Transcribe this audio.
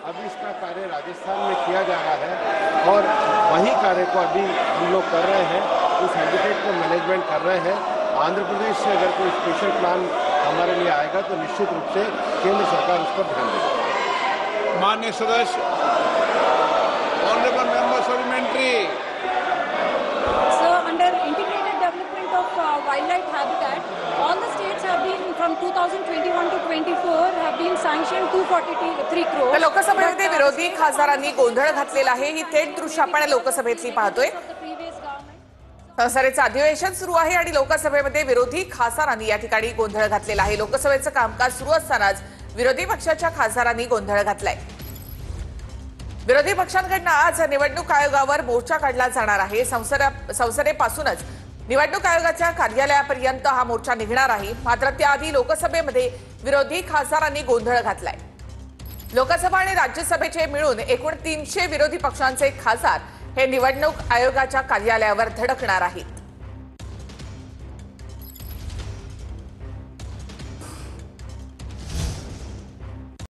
अभी इसका कार्य राजस्थान में किया जा रहा है और वही कार्य को अभी हम लोग कर रहे हैं, उस हैबिटेट को मैनेजमेंट कर रहे हैं। आंध्र प्रदेश से अगर कोई स्पेशल प्लान हमारे लिए आएगा तो निश्चित रूप से केंद्र सरकार उस पर ध्यान देगी। माननीय सदस्य, honourable member supplementary. So, under integrated development of wildlife habitat, all the states have been from 2021 to 24 have been sanctioned 243 crores. तर लोकसभेमध्ये विरोधी खासदारांनी गोंधळ घातलेला आहे। ही थेट दृश्य आपण लोकसभेतली पाहतोय। संसदेचं अधिवेशन सुरू आहे आणि लोकसभेमध्ये विरोधी खासदारांनी या ठिकाणी गोंधळ घातलेला आहे। लोकसभेचं कामकाज सुरू असतानाच विरोधी पक्षाच्या खासदारांनी गोंधळ घातलाय। विरोधी पक्षांकडून आज निवडणूक आयोगावर मोर्चा काढला जाणार आहे। संसदेपासूनच निवडणूक आयोगाच्या कार्यालयापर्यंत हा मोर्चा निघणार आहे। मात्र त्याआधी लोकसभेमध्ये विरोधी खासदारांनी गोंधळ घातलाय। लोकसभा आणि राज्यसभेचे मिळून एकूण 300 विरोधी पक्षांचे खासदार हे निवडणूक आयोगाच्या कार्यालयावर धडकणार आहेत।